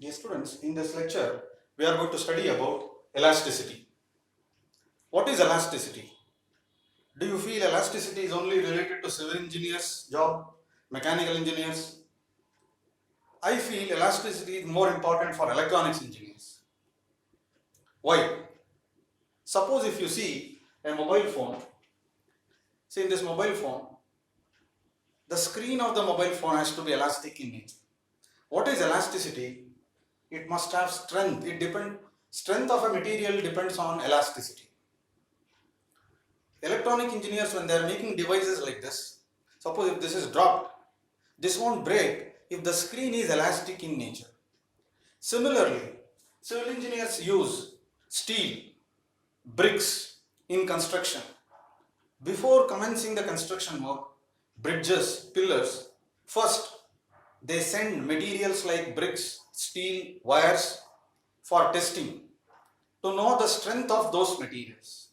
Dear students, in this lecture, we are going to study about elasticity. What is elasticity? Do you feel elasticity is only related to civil engineers' job, mechanical engineers? I feel elasticity is more important for electronics engineers. Why? Suppose if you see a mobile phone, in this mobile phone, the screen of the mobile phone has to be elastic in nature. What is elasticity? It must have strength. Strength of a material depends on elasticity. Electronic engineers, when they are making devices like this, suppose if this is dropped, this won't break if the screen is elastic in nature. Similarly, civil engineers use steel, bricks in construction. Before commencing the construction work, bridges, pillars, first they send materials like bricks, steel, wires for testing to know the strength of those materials.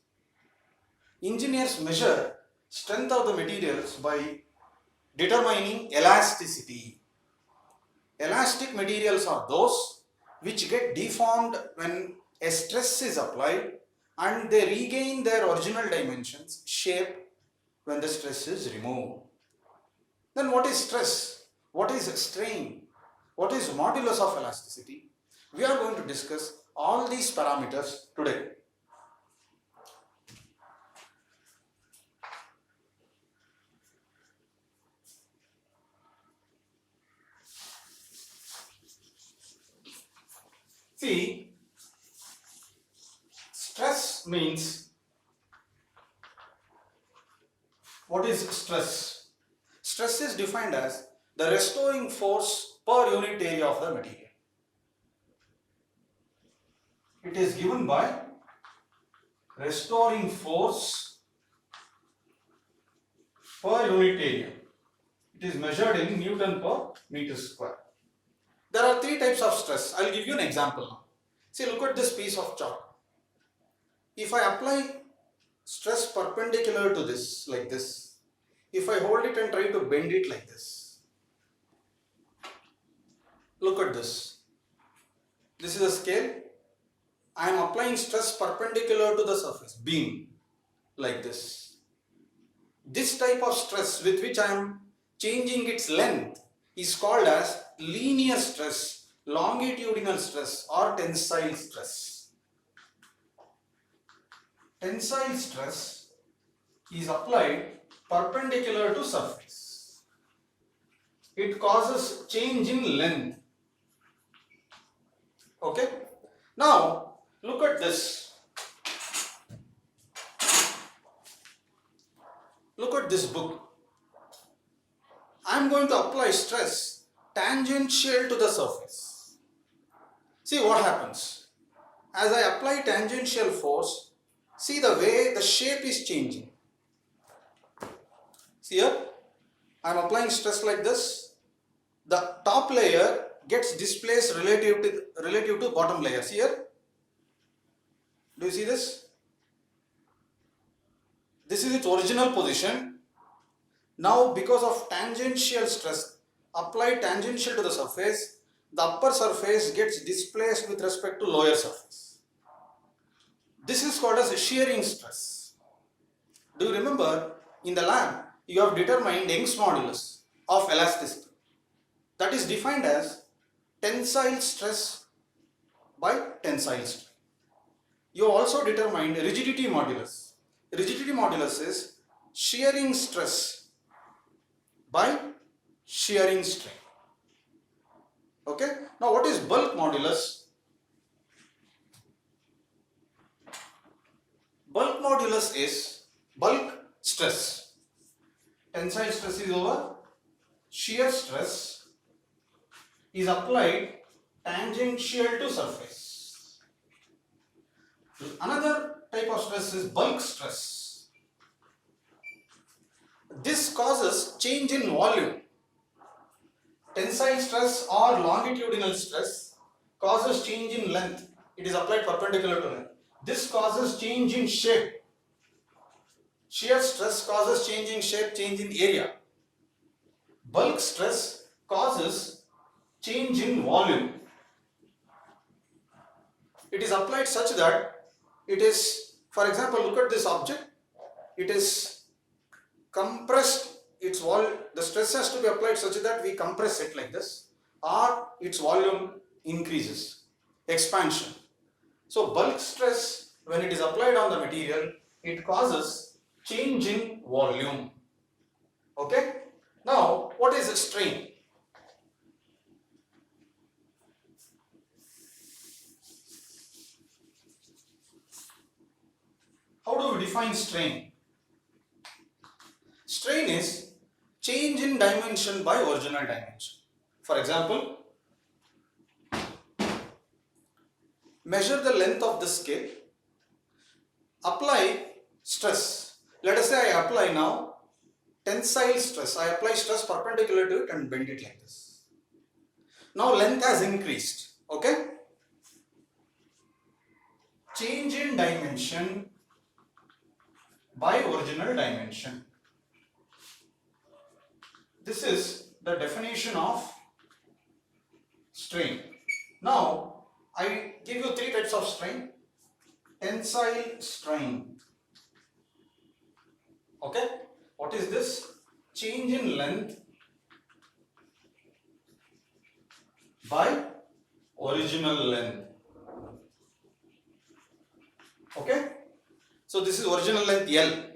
Engineers measure strength of the materials by determining elasticity. Elastic materials are those which get deformed when a stress is applied and they regain their original dimensions, shape when the stress is removed. Then what is stress? What is strain? What is modulus of elasticity? We are going to discuss all these parameters today. See, stress means, what is stress? Stress is defined as the restoring force per unit area of the material. It is given by restoring force per unit area. It is measured in Newton per meter square. There are three types of stress. I will give you an example now. See, look at this piece of chalk. If I apply stress perpendicular to this, like this, if I hold it and try to bend it like this, look at this. This is a scale. I am applying stress perpendicular to the surface, beam, like this. This type of stress with which I am changing its length is called as linear stress, longitudinal stress, or tensile stress. Tensile stress is applied perpendicular to surface. It causes change in length. Okay? Now, look at this. Look at this book. I am going to apply stress tangential to the surface. See what happens. As I apply tangential force, see the way the shape is changing. See here, I am applying stress like this. The top layer gets displaced relative to bottom layer. See here. Do you see this? This is its original position. Now, because of tangential stress applied tangential to the surface, the upper surface gets displaced with respect to lower surface. This is called as shearing stress. Do you remember in the lab you have determined Young's modulus of elasticity? That is defined as tensile stress by tensile strain. You also determined rigidity modulus. Rigidity modulus is shearing stress by shearing strain. Okay. Now what is bulk modulus? Bulk modulus is bulk stress. Tensile stress is over. Shear stress is applied tangential to surface. Another type of stress is bulk stress. This causes change in volume. Tensile stress or longitudinal stress causes change in length. It is applied perpendicular to length. This causes change in shape. Shear stress causes change in shape, change in area. Bulk stress causes change in volume. it is applied such that it is, for example, look at this object, it is compressed, its the stress has to be applied such that we compress it like this, or its volume increases, expansion. So bulk stress, when it is applied on the material, it causes change in volume. Okay. Now, what is a strain? How do we define strain? Strain is change in dimension by original dimension. For example, measure the length of the scale, apply stress. Let us say I apply now tensile stress. I apply stress perpendicular to it and bend it like this. Now length has increased. Okay? Change in dimension by original dimension. This is the definition of strain. Now I give you three types of strain. Tensile strain. Okay? What is this? Change in length by original length. Okay? So this is original length L.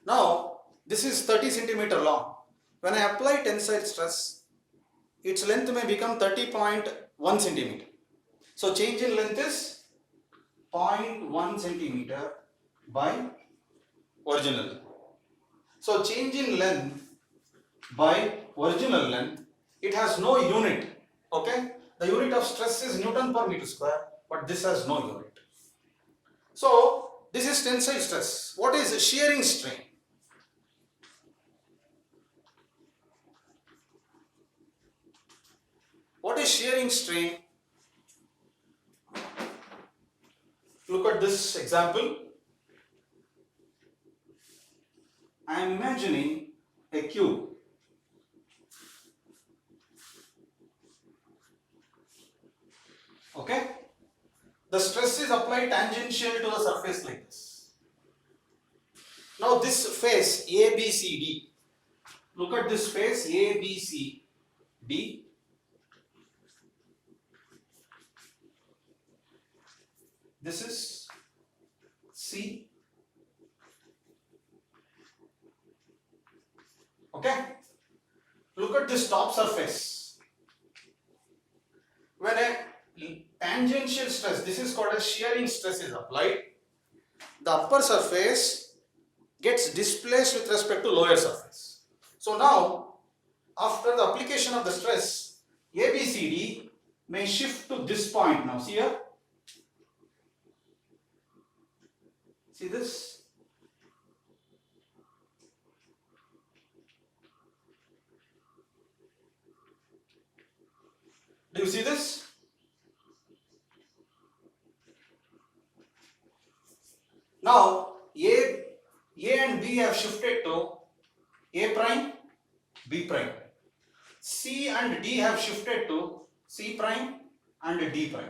Now this is 30 centimeter long. When I apply tensile stress, its length may become 30.1 centimeter. So change in length is 0.1 centimeter by original. So change in length by original length, it has no unit. Okay? The unit of stress is Newton per meter square, but this has no unit. So this is tensile stress. What is shearing strain? What is shearing strain? Look at this example. I am imagining a cube. Okay? The stress is applied tangential to the surface like this. Now this face ABCD. Look at this face ABCD. This is C. Okay? Look at this top surface. When a tangential stress, this is called as shearing stress, is applied, the upper surface gets displaced with respect to lower surface. So now, after the application of the stress, ABCD may shift to this point now. See here? See this? Do you see this? Now A and B have shifted to A prime, B prime. C and D have shifted to C prime and D prime.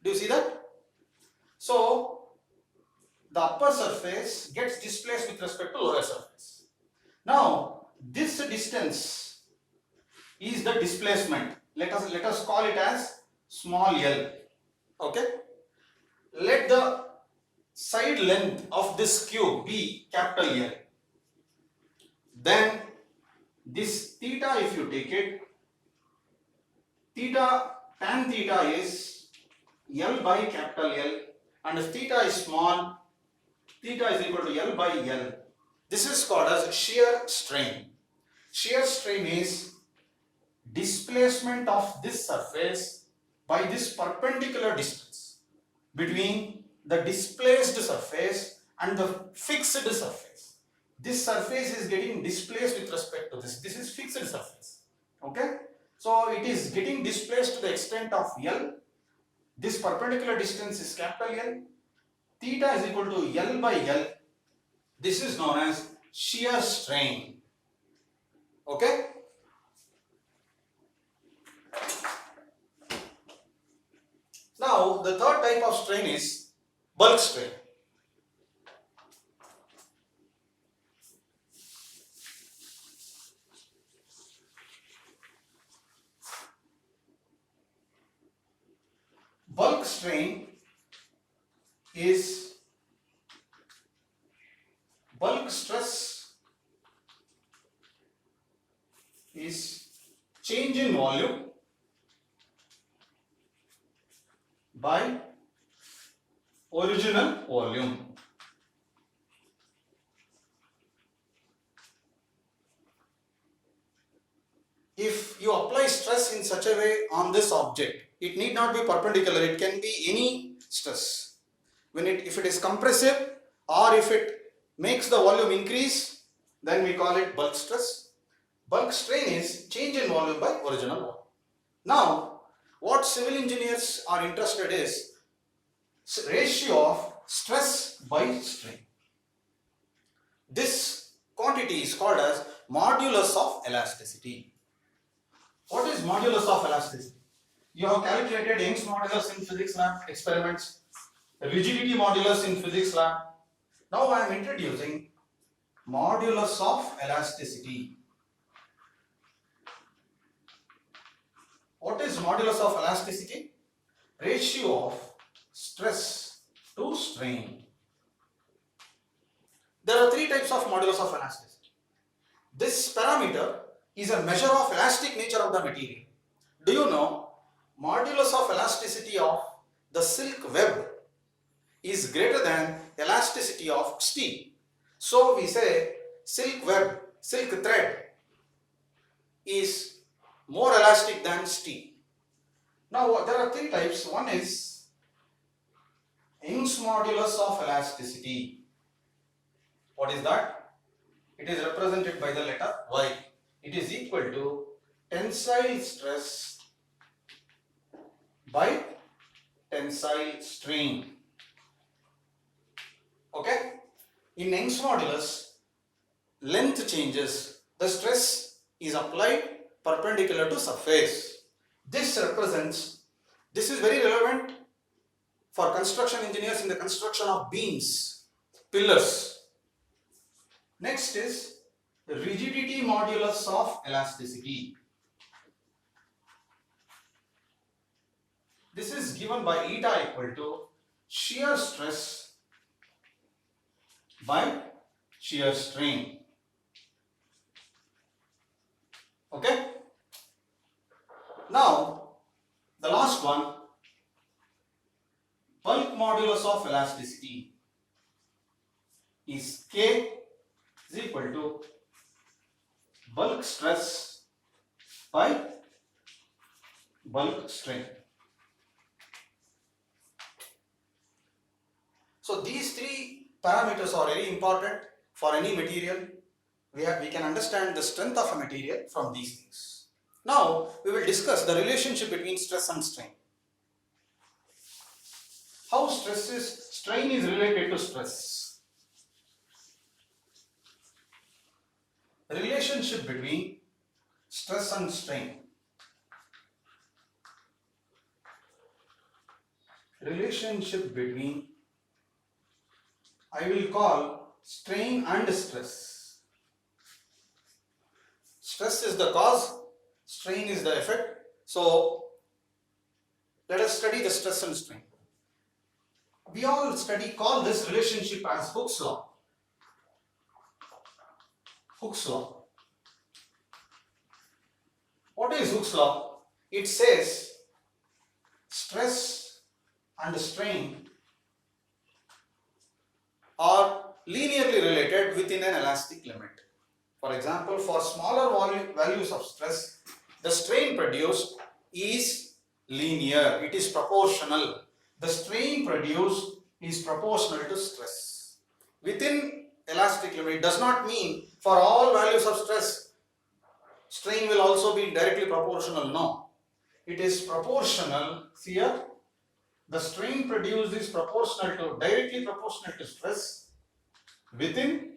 Do you see that? So the upper surface gets displaced with respect to lower surface. Now this distance is the displacement. Let us call it as small l. Okay? Let the side length of this cube be capital L. Then this theta, if you take it, tan theta is L by capital L, and if theta is small, theta is equal to L by L. This is called as shear strain. Shear strain is displacement of this surface by this perpendicular distance between the displaced surface and the fixed surface. This surface is getting displaced with respect to this. This is fixed surface. Okay? So it is getting displaced to the extent of L. This perpendicular distance is capital L. Theta is equal to L by L. This is known as shear strain. Okay? Now the third type of strain is bulk strain. Bulk strain is bulk stress is change in volume by original volume. If you apply stress in such a way on this object, it need not be perpendicular, it can be any stress. If it is compressive or if it makes the volume increase, then we call it bulk stress. Bulk strain is change in volume by original volume. Now, what civil engineers are interested is ratio of stress by strain. This quantity is called as modulus of elasticity. What is modulus of elasticity? You have calculated Young's modulus in physics lab experiments, rigidity modulus in physics lab. Now I am introducing modulus of elasticity. What is modulus of elasticity? Ratio of stress to strain. There are three types of modulus of elasticity. This parameter is a measure of elastic nature of the material. Do you know modulus of elasticity of the silk web is greater than elasticity of steel? So we say silk web, silk thread is more elastic than steel. Now there are three types. One is Young's modulus of elasticity. What is that? It is represented by the letter Y. It is equal to tensile stress by tensile strain. Okay? In Young's modulus, length changes. The stress is applied perpendicular to surface. This is very relevant for construction engineers in the construction of beams, pillars. Next is the rigidity modulus of elasticity. This is given by eta equal to shear stress by shear strain. Okay? Now, the last one, bulk modulus of elasticity is K is equal to bulk stress by bulk strain. So these three parameters are very important for any material. We can understand the strength of a material from these things. Now we will discuss the relationship between stress and strain. How strain is related to stress. Relationship between stress and strain. Relationship between, I will call strain and stress. Stress is the cause, strain is the effect. So let us study the stress and strain. We all call this relationship as Hooke's law. Hooke's law. What is Hooke's law? It says stress and strain are linearly related within an elastic limit. For example, for smaller values of stress, the strain produced is linear, it is proportional. The strain produced is proportional to stress. Within elastic limit, it does not mean for all values of stress, strain will also be directly proportional. No. It is proportional. Here, the strain produced is directly proportional to stress within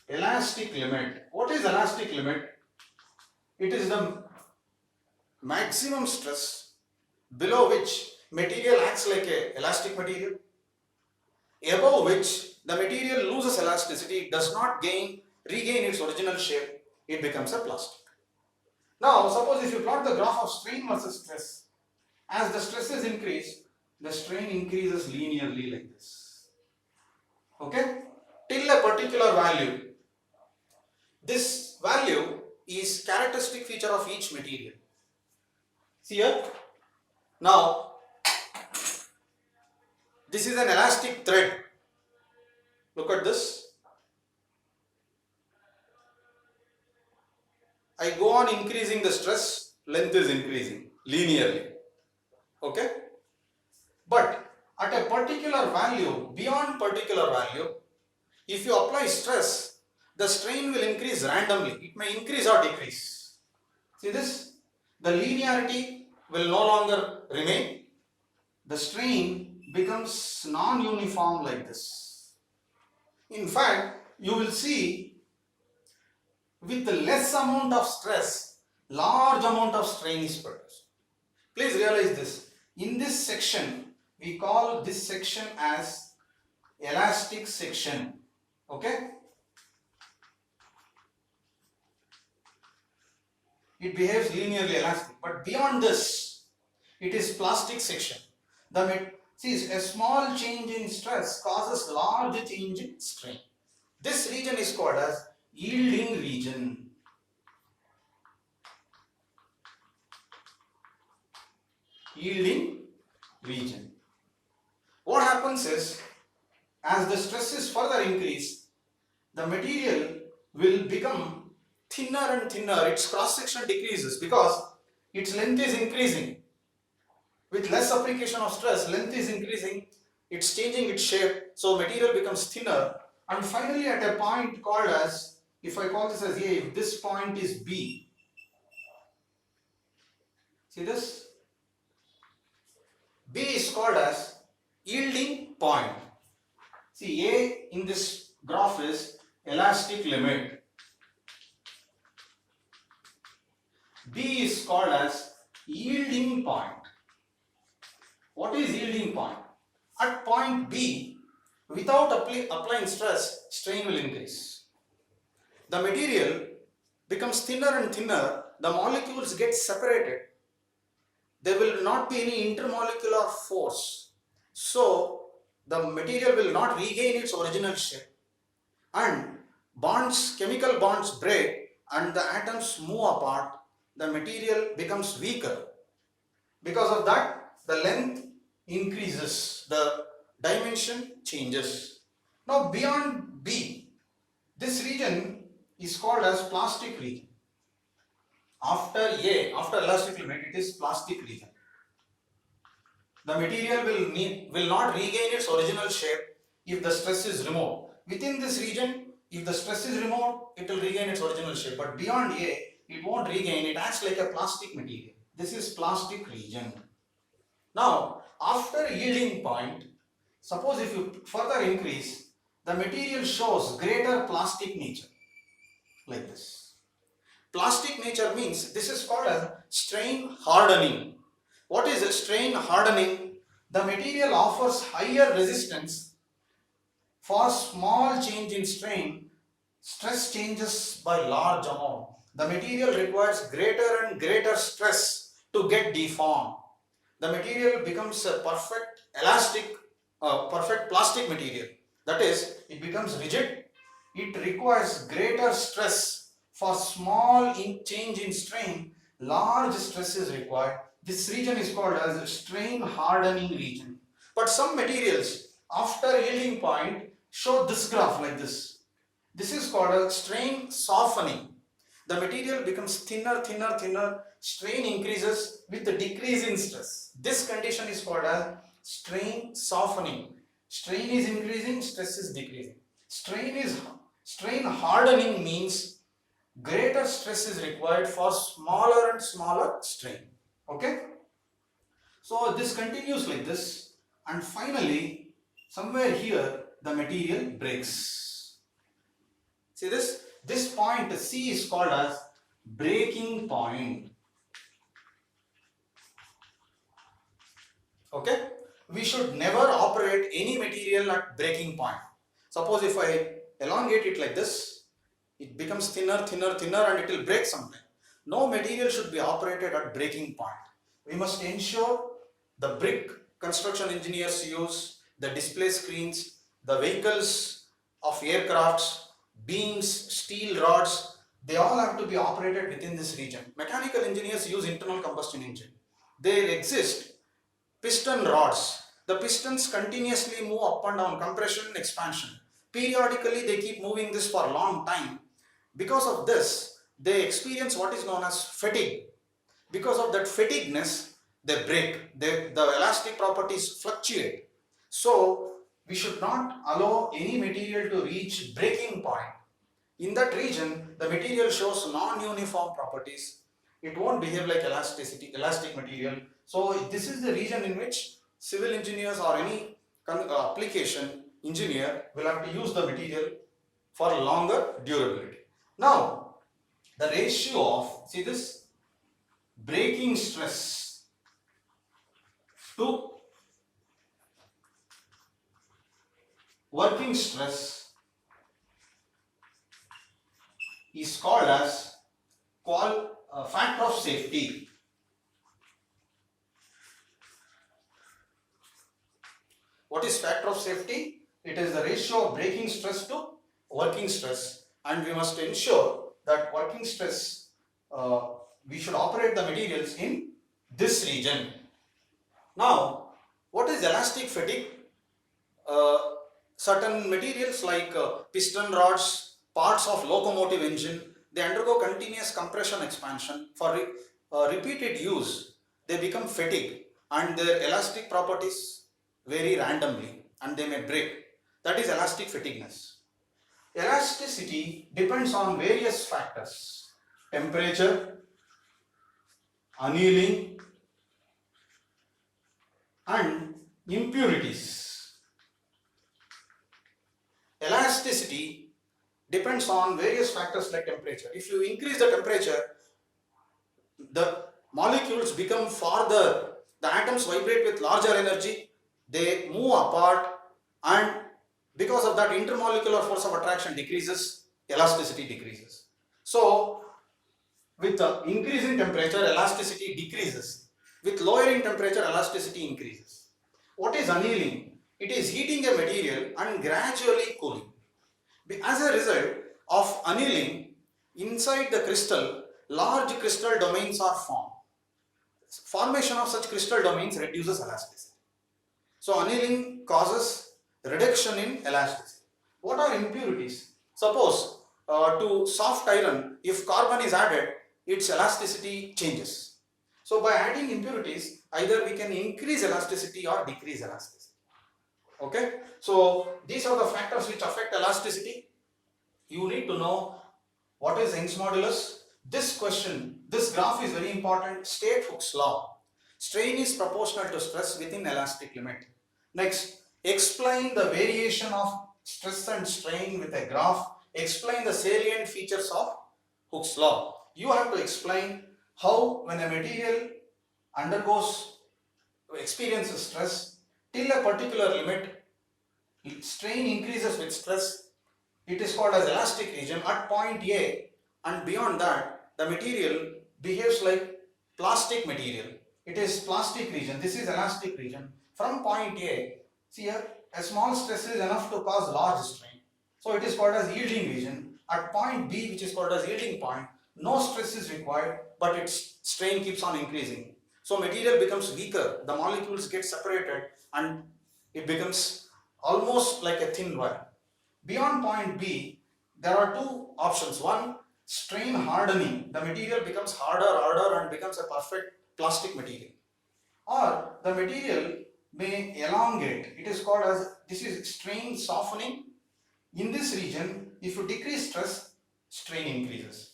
elastic limit. What is elastic limit? It is the maximum stress below which material acts like a elastic material, above which the material loses elasticity, it does not regain its original shape, it becomes a plastic. Now suppose if you plot the graph of strain versus stress, as the stresses increase, the strain increases linearly like this. Okay? Till a particular value. This value is characteristic feature of each material. See here? Now, this is an elastic thread. Look at this. I go on increasing the stress, length is increasing linearly. Okay? But at a particular value, beyond particular value, if you apply stress, the strain will increase randomly. It may increase or decrease. See this? The linearity will no longer remain. The strain becomes non-uniform like this. In fact, you will see with the less amount of stress, large amount of strain is produced. Please realize this. In this section, we call this section as elastic section. Okay? It behaves linearly elastic. But beyond this, it is plastic section. See, a small change in stress causes large change in strain. This region is called as yielding region. Yielding region. What happens is, as the stress is further increased, the material will become thinner and thinner. Its cross section decreases because its length is increasing. With less application of stress, length is increasing, it's changing its shape, so material becomes thinner, and finally at a point called as, if I call this as A, if this point is B, see this? B is called as yielding point. See, A in this graph is elastic limit. B is called as yielding point. What is yielding point? At point B, without applying stress, strain will increase. The material becomes thinner and thinner, the molecules get separated. There will not be any intermolecular force. So, the material will not regain its original shape. And chemical bonds break and the atoms move apart. The material becomes weaker. Because of that, the length increases, the dimension changes. Now beyond B, this region is called as plastic region. After A, after elastic limit, it is plastic region. The material will not regain its original shape if the stress is removed. Within this region, if the stress is removed, it will regain its original shape. But beyond A, it won't regain, it acts like a plastic material. This is plastic region. Now, after yielding point, suppose if you further increase, the material shows greater plastic nature, like this. Plastic nature means this is called as strain hardening. What is a strain hardening? The material offers higher resistance for small change in strain. Stress changes by large amount. The material requires greater and greater stress to get deformed. The material becomes a perfect elastic, perfect plastic material. That is, it becomes rigid. It requires greater stress. For small change in strain, large stress is required. This region is called as a strain hardening region. But some materials, after yielding point, show this graph like this. This is called a strain softening. The material becomes thinner, thinner, thinner. Strain increases with the decrease in stress. This condition is called as strain softening. Strain is increasing, stress is decreasing. Strain hardening means greater stress is required for smaller and smaller strain. Okay? So this continues like this, and finally somewhere here the material breaks. See this? This point C is called as breaking point. Okay, we should never operate any material at breaking point. Suppose if I elongate it like this, it becomes thinner, thinner, thinner, and it will break sometime. No material should be operated at breaking point. We must ensure the brick construction engineers use, the display screens, the vehicles of aircrafts, beams, steel rods, they all have to be operated within this region. Mechanical engineers use internal combustion engine. There exist piston rods. The pistons continuously move up and down, compression and expansion. Periodically, they keep moving this for a long time. Because of this, they experience what is known as fatigue. Because of that fatigueness, they break. The elastic properties fluctuate. So, we should not allow any material to reach breaking point. In that region, the material shows non-uniform properties. It won't behave like elastic material. So this is the region in which civil engineers or any application engineer will have to use the material for longer durability. Now, the ratio of, see this, breaking stress to working stress is called as factor of safety. What is factor of safety? It is the ratio of breaking stress to working stress, and we must ensure that working stress, we should operate the materials in this region. Now, what is elastic fatigue? Certain materials like piston rods, parts of locomotive engine, they undergo continuous compression expansion. For repeated use, they become fatigue and their elastic properties vary randomly and they may break. That is elastic fatigueness. Elasticity depends on various factors: temperature, annealing, and impurities. Elasticity depends on various factors like temperature. If you increase the temperature, the molecules become farther, the atoms vibrate with larger energy, they move apart, and because of that, intermolecular force of attraction decreases, elasticity decreases. So, with the increase in temperature, elasticity decreases. With lowering temperature, elasticity increases. What is annealing? It is heating a material and gradually cooling. As a result of annealing, inside the crystal, large crystal domains are formed. Formation of such crystal domains reduces elasticity. So annealing causes reduction in elasticity. What are impurities? Suppose to soft iron, if carbon is added, its elasticity changes. So by adding impurities, either we can increase elasticity or decrease elasticity. Okay, so these are the factors which affect elasticity. You need to know what is Young's modulus. This question, this graph is very important. State Hooke's law. Strain is proportional to stress within elastic limit. Next, explain the variation of stress and strain with a graph. Explain the salient features of Hooke's law. You have to explain how when a material experiences stress till a particular limit, strain increases with stress. It is called as elastic region at point A, and beyond that the material behaves like plastic material. It is plastic region. This is elastic region. From point A, see here, a small stress is enough to cause large strain. So it is called as yielding region. At point B, which is called as yielding point, no stress is required, but its strain keeps on increasing. So material becomes weaker, the molecules get separated and it becomes almost like a thin wire. Beyond point B, there are two options. One, strain hardening. The material becomes harder and becomes a perfect plastic material. Or the material may elongate. It is called as, this is strain softening. In this region, if you decrease stress, strain increases.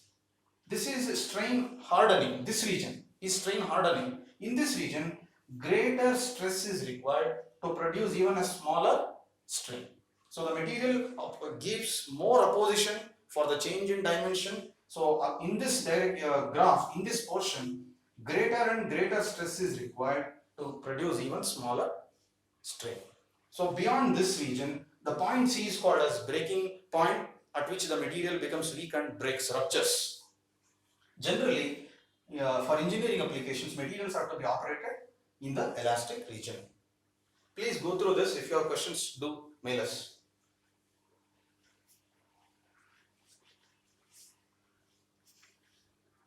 This is strain hardening. This region is strain hardening. In this region, greater stress is required to produce even a smaller strain. So the material gives more opposition for the change in dimension. So in this graph, in this portion, greater and greater stress is required to produce even smaller strain. So beyond this region, the point C is called as breaking point, at which the material becomes weak and breaks, ruptures. Generally, for engineering applications, materials are to be operated in the elastic region. Please go through this. If you have questions, do mail us.